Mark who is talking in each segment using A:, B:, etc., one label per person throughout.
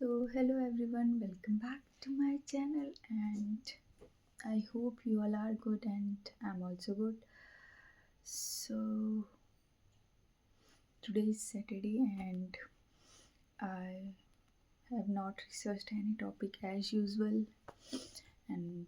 A: So, hello everyone, welcome back to my channel, and I hope you all are good and I'm also good. So, today is Saturday, and I have not researched any topic as usual, and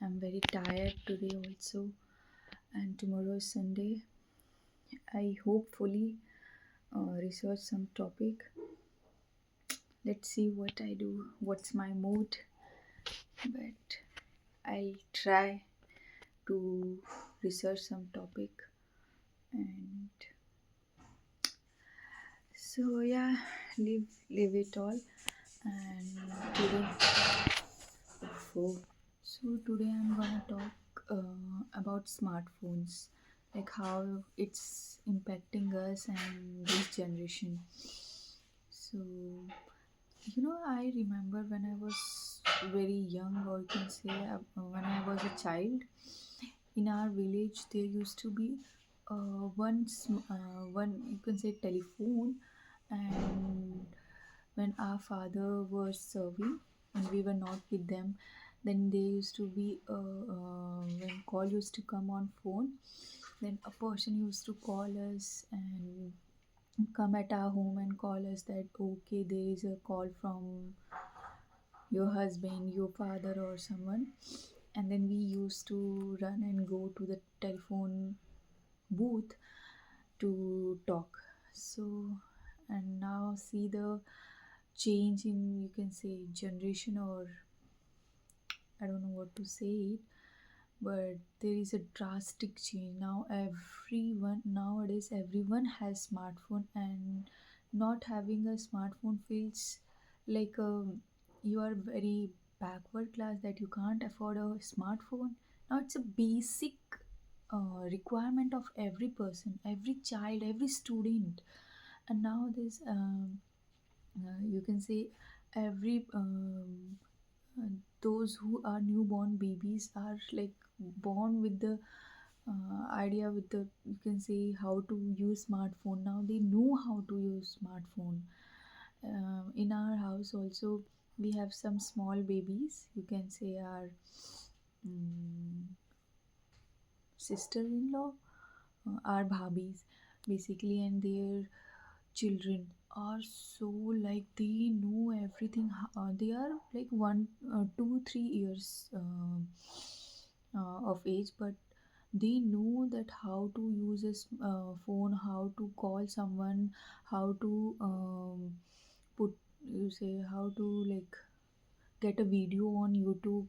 A: I'm very tired today also. And tomorrow is Sunday. I hopefully research some topic. Let's see what I do, what's my mood, but I'll try to research some topic. And so yeah, leave it all. And today, oh, so today I'm gonna talk about smartphones, like how it's impacting us and this generation. So I remember when I was very young, or you can say when I was a child. In our village there used to be one, you can say, telephone. And when our father was serving and we were not with them, then there used to be when call used to come on phone, then a person used to call us and come at our home and call us that okay, there is a call from your husband, your father, or someone. And then we used to run and go to the telephone booth to talk. So, and now see the change in, you can say, generation, or I don't know what to say it, but there is a drastic change now. Everyone nowadays, everyone has smartphone, and not having a smartphone feels like you are very backward class, that you can't afford a smartphone. Now it's a basic requirement of every person, every child, every student. And now this you can say every those who are newborn babies are like born with the idea, with the, you can say, how to use smartphone. Now they know how to use smartphone. In our house also we have some small babies, you can say our mm sister-in-law, our bhabis basically, and their children are so, like, they know everything. They are like 1 2 3 years of age, but they know that how to use a phone, how to call someone, how to put, you say, how to like get a video on YouTube.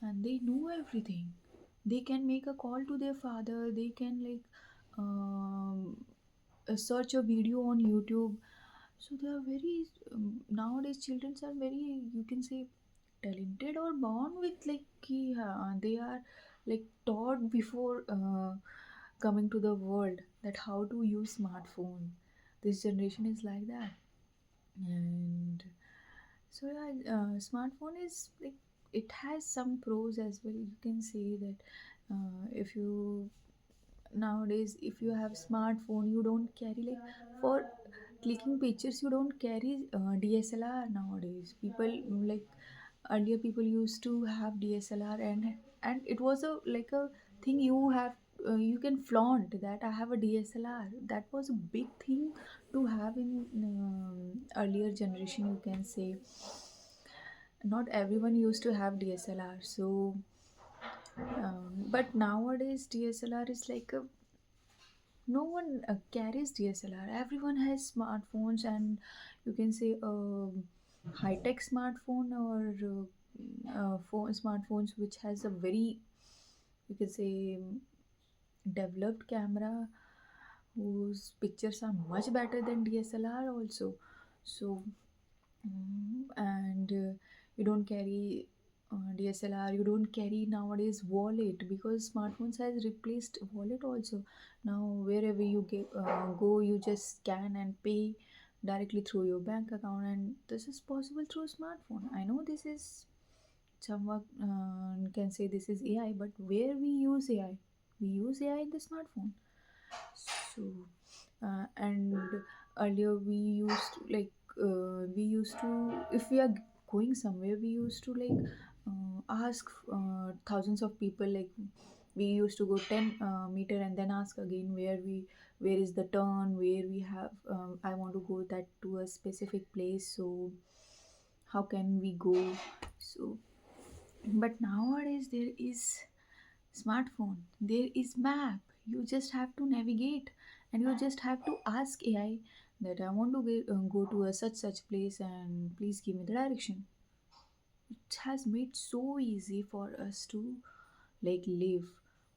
A: And they know everything. They can make a call to their father, they can like search a video on YouTube. So they are very nowadays children are very, you can say, talented, or born with like they are like taught before coming to the world that how to use smartphone. This generation is like that. And so yeah, smartphone is like, it has some pros as well. You can say that if you nowadays, if you have smartphone, you don't carry, like, for clicking pictures, you don't carry DSLR. Nowadays people like, earlier people used to have DSLR, and it was a like a thing you have, you can flaunt that I have a DSLR. That was a big thing to have in earlier generation, you can say. Not everyone used to have DSLR. So but nowadays DSLR is like a, no one carries DSLR. Everyone has smartphones, and you can say high tech smartphone, or smartphones which has a very, you can say, developed camera, whose pictures are much better than DSLR also. So and you don't carry DSLR, you don't carry nowadays wallet, because smartphones has replaced wallet also. Now wherever you go, you just scan and pay directly through your bank account, and this is possible through smartphone. I know this is somewhat, can say this is AI, but where we use AI? We use AI in the smartphone. So and earlier we used to, like, we used to, if we are going somewhere, we used to like ask thousands of people, like we used to go 10 meter and then ask again where is the turn, where we have I want to go that to a specific place, so how can we go. So but nowadays there is smartphone, there is map, you just have to navigate, and you just have to ask AI that I want to go to a such place and please give me the direction. It has made so easy for us to like live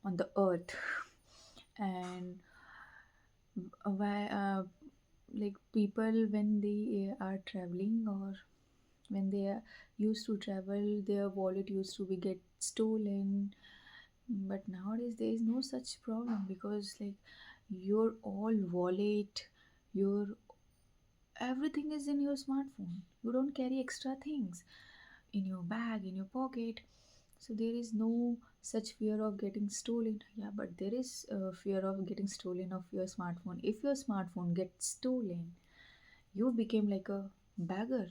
A: on the earth. And why like people when they are traveling, or when they are used to travel, their wallet used to be get stolen. But nowadays there is no such problem, because like your all wallet, your everything is in your smartphone. You don't carry extra things in your bag, in your pocket. So there is no such fear of getting stolen. Yeah, but there is a fear of getting stolen of your smartphone. If your smartphone gets stolen, you became like a beggar.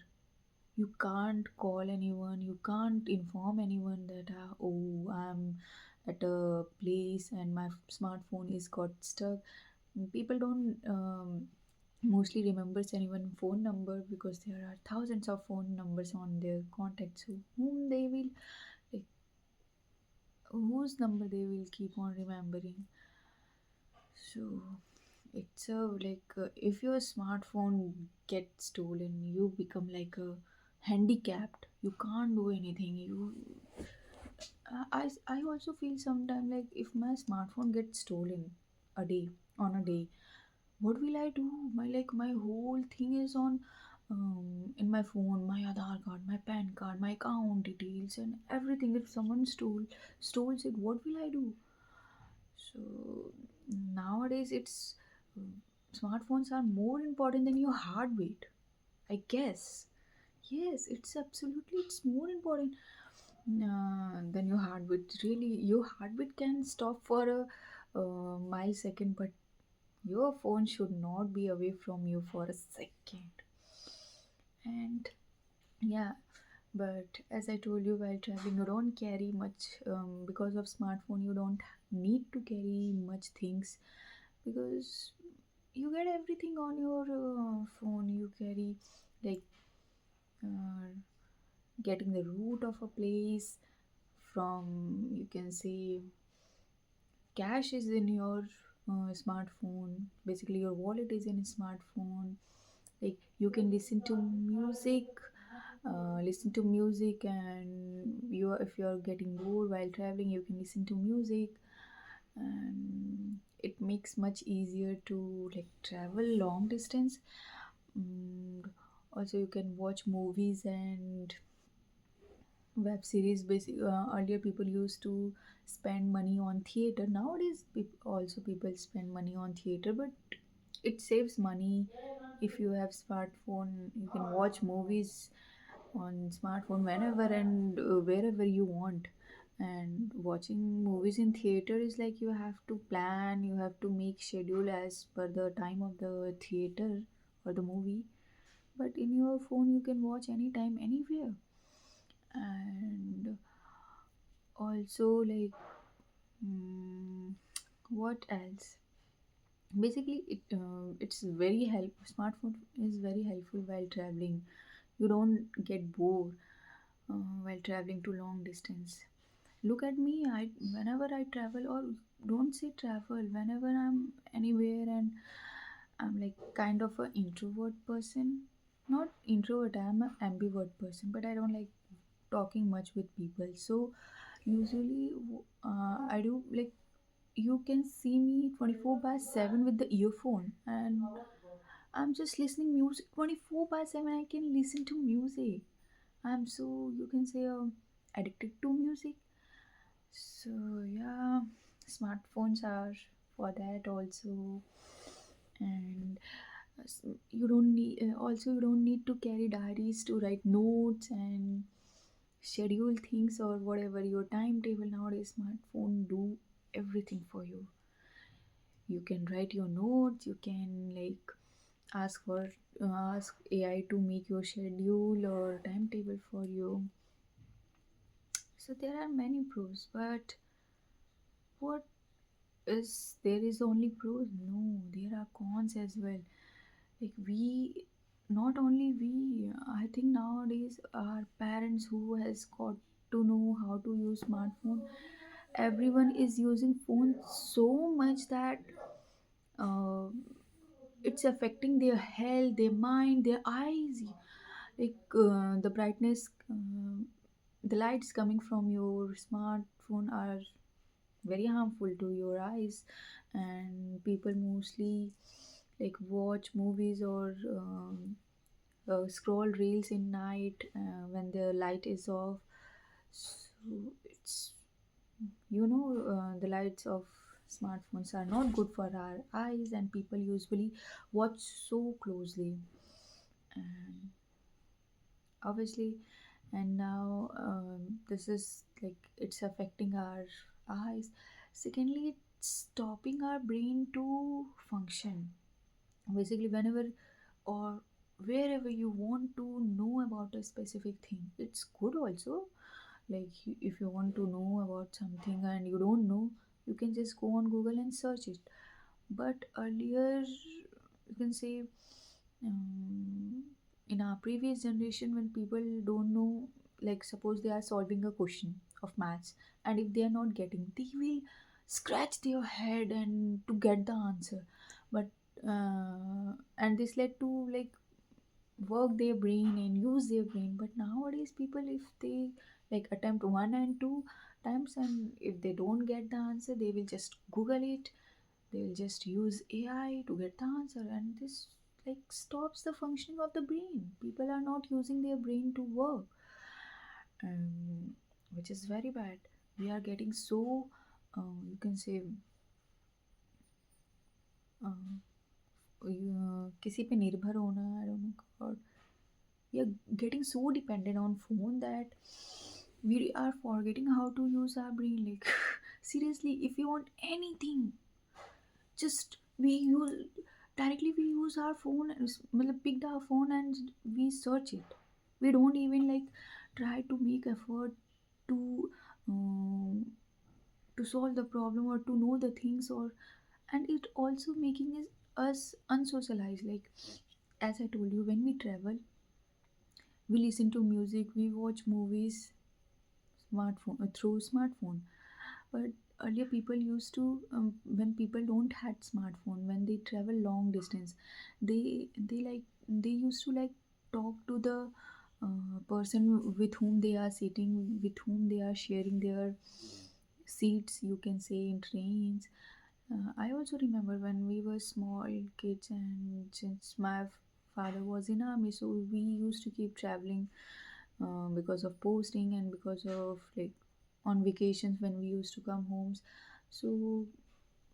A: You can't call anyone, you can't inform anyone that oh, I'm at a place and my smartphone is got stuck. People don't mostly remembers anyone phone number, because there are thousands of phone numbers on their contacts, so whom they will like, whose number they will keep on remembering. So it's a like if your smartphone gets stolen, you become like a handicapped, you can't do anything. I also feel sometimes like if my smartphone gets stolen a day, on a day, what will I do? My whole thing is on in my phone, my Aadhaar card, my PAN card, my account details, and everything. If someone stoles it, what will I do? So nowadays, it's smartphones are more important than your heartbeat, I guess. Yes, it's absolutely, it's more important than your heartbeat. Really, your heartbeat can stop for a millisecond, but your phone should not be away from you for a second. And yeah, but as I told you, while traveling, you don't carry much because of smartphone. You don't need to carry much things, because you get everything on your phone. You carry like uh, getting the route of a place from, you can say, cash is in your smartphone. Basically your wallet is in a smartphone. Like you can listen to music, and you, if you're getting bored while traveling, you can listen to music. And it makes much easier to like travel long distance. mm, Also you can watch movies and web series. Basic earlier people used to spend money on theater. Nowadays also people spend money on theater, but it saves money. If you have smartphone, you can watch movies on smartphone whenever and wherever you want. And watching movies in theater is like you have to plan, you have to make schedule as per the time of the theater or the movie. But in your phone you can watch anytime, anywhere. And also like mm, what else, basically it's very help, smartphone is very helpful while traveling. You don't get bored while traveling to long distance. Look at me, I whenever I travel, or don't say travel, whenever I'm anywhere, and I'm like kind of an introvert person. Not introvert, I'm an ambivert person, but I don't like talking much with people. So usually I do like, you can see me 24 by 7 with the earphone, and I'm just listening music 24 by 7. I can listen to music. I'm so, you can say, addicted to music. So yeah, smartphones are for that also. And you don't need also, you don't need to carry diaries to write notes and schedule things or whatever your timetable. Nowadays smartphone do everything for you. You can write your notes, you can like ask for ask AI to make your schedule or timetable for you. So there are many pros, but what is there is only pros? No, there are cons as well. Like we, not only we, I think nowadays our parents who has got to know how to use smartphone, everyone is using phone so much that uh, it's affecting their health, their mind, their eyes. Like the brightness, the lights coming from your smartphone are very harmful to your eyes, and people mostly like watch movies or scroll reels in night when the light is off. So it's, the lights of smartphones are not good for our eyes, and people usually watch so closely, and obviously, and now this is like it's affecting our eyes. Secondly, it's stopping our brain to function. Basically, whenever or wherever you want to know about a specific thing, it's good also. Like if you want to know about something and you don't know, you can just go on Google and search it. But earlier, you can say, um, in our previous generation, when people don't know, like suppose they are solving a question of maths, and if they are not getting, they will scratch their head and to get the answer. But and this led to like work their brain and use their brain. But nowadays people, if they like attempt one and two times, and if they don't get the answer, they will just Google it, they will just use AI to get the answer, and this like stops the functioning of the brain. People are not using their brain to work, which is very bad. We are getting so, you can say, किसी पे निर्भर होना, I don't know, God. We are getting so dependent on phone that we are forgetting how to use our brain. Like seriously, if you want anything, just we use directly, we use our phone, मतलब picked our phone and we search it. We don't even like try to make effort to um, to solve the problem or to know the things, or and it also making us unsocialized. Like as I told you, when we travel, we listen to music, we watch movies smartphone through smartphone. But earlier people used to, when people don't had smartphone, when they travel long distance, they used to like talk to the person with whom they are sitting, with whom they are sharing their seats, you can say, in trains. I also remember when we were small kids, and since my father was in army, so we used to keep traveling because of posting and because of like on vacations when we used to come homes. So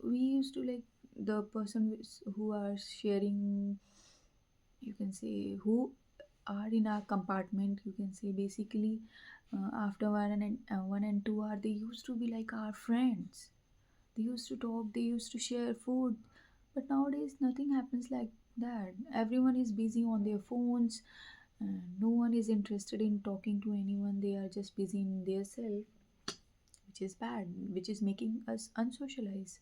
A: we used to like the person who are sharing, you can say, who are in our compartment, you can say, basically after 1 and 2 hour, they used to be like our friends. They used to talk, they used to share food. But nowadays, nothing happens like that. Everyone is busy on their phones, and no one is interested in talking to anyone. They are just busy in their self, which is bad, which is making us unsocialized.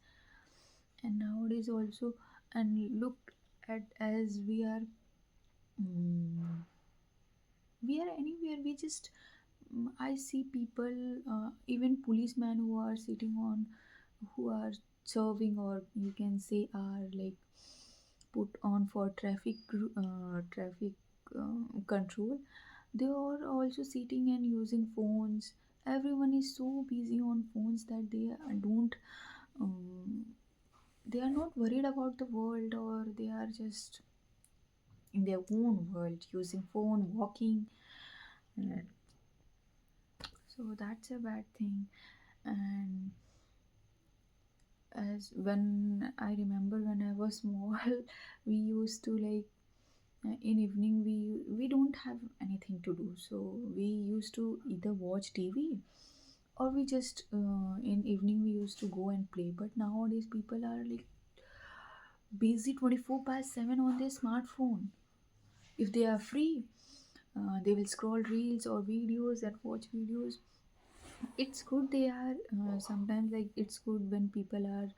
A: And nowadays, also, and look at as mm, we are anywhere, we just I see people, even policemen who are sitting on, who are serving, or you can say are like put on for traffic control. They are also sitting and using phones. Everyone is so busy on phones that um, they are not worried about the world, or they are just in their own world using phone, walking. Uh, so that's a bad thing. And as when I remember when I was small, we used to like, in evening we don't have anything to do, so we used to either watch TV, or we just in evening we used to go and play. But nowadays people are like busy 24 by 7 on their smartphone. If they are free, they will scroll reels or videos and watch videos. It's good they are sometimes, like, it's good when people are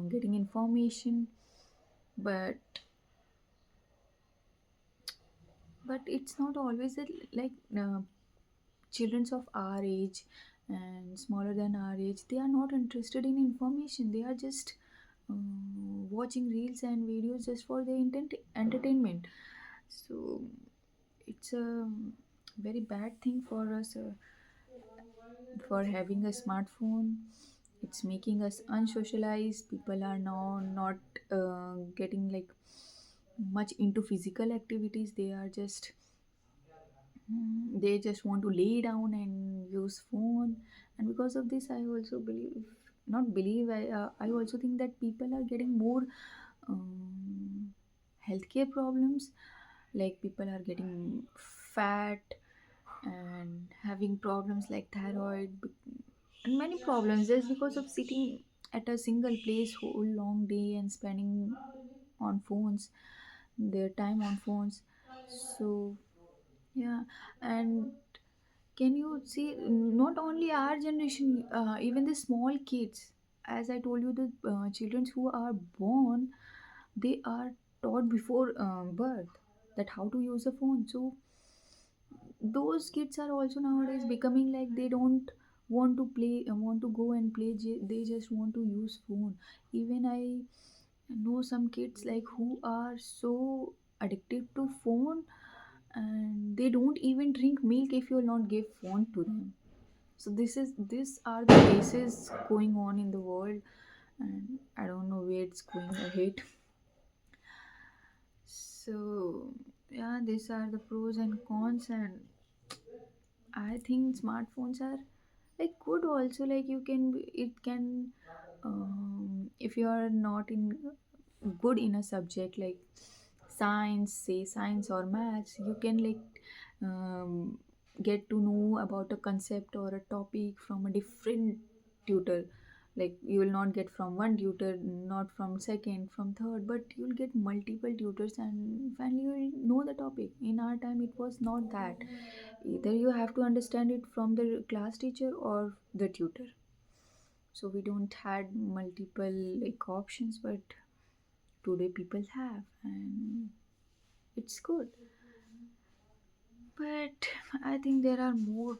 A: getting information, but it's not always that, like, children of our age and smaller than our age, they are not interested in information. They are just watching reels and videos just for their entertainment. So it's a very bad thing for us, for having a smartphone. It's making us unsocialized. People are now not getting like much into physical activities. They are just they just want to lay down and use phone. And because of this, I also believe, not believe, I also think that people are getting more um, healthcare problems. Like, people are getting fat and having problems like thyroid and many problems just because of sitting at a single place whole long day and spending on phones, their time on phones. So yeah. And can you see, not only our generation, even the small kids, as I told you, the children who are born, they are taught before birth that how to use a phone. So those kids are also nowadays becoming like they don't want to play, want to go and play, they just want to use phone. Even I know some kids like who are so addicted to phone, and they don't even drink milk if you will not give phone to them. So these are the cases going on in the world, and I don't know where it's going ahead. So yeah, these are the pros and cons. And I think smartphones are like good also. Like, you can it can if you are not in good in a subject like science, say science or maths, you can like um, get to know about a concept or a topic from a different tutor. Like, you will not get from one tutor, not from second, from third, but you'll get multiple tutors, and finally you will know the topic. In our time it was not that. Either you have to understand it from the class teacher or the tutor. So we don't had multiple like options, but today people have, and it's good. But I think there are more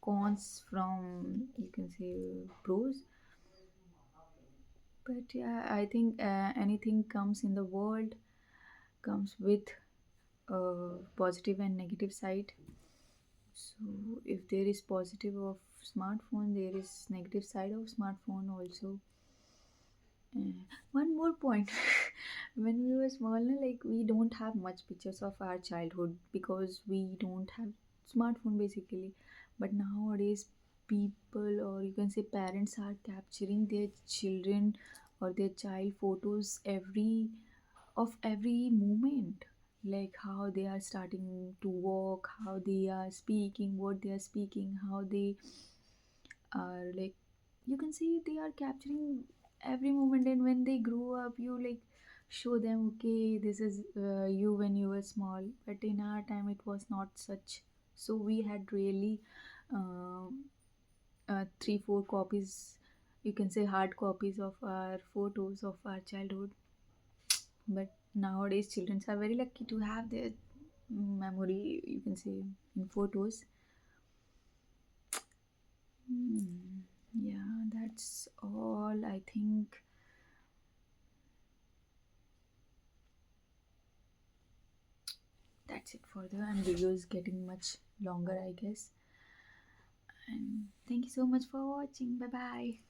A: cons from, you can say, pros. But yeah, I think anything comes in the world comes with a positive and negative side. So if there is positive of smartphone, there is negative side of smartphone also. One more point. When we were small, na, like, we don't have much pictures of our childhood because we don't have smartphone basically. But nowadays, people, or you can say parents, are capturing their children or their child photos every moment, like how they are starting to walk, how they are speaking, what they are speaking, how they are like, you can see they are capturing every moment. And when they grow up, you like show them, okay, this is you when you were small. But in our time it was not such. So we had really um 3 4 copies, you can say hard copies of our photos of our childhood. But nowadays children are very lucky to have their memory, you can say, in photos. Hmm. Yeah, that's all I think. That's it for the, and video is getting much longer, I guess. And thank you so much for watching. Bye bye.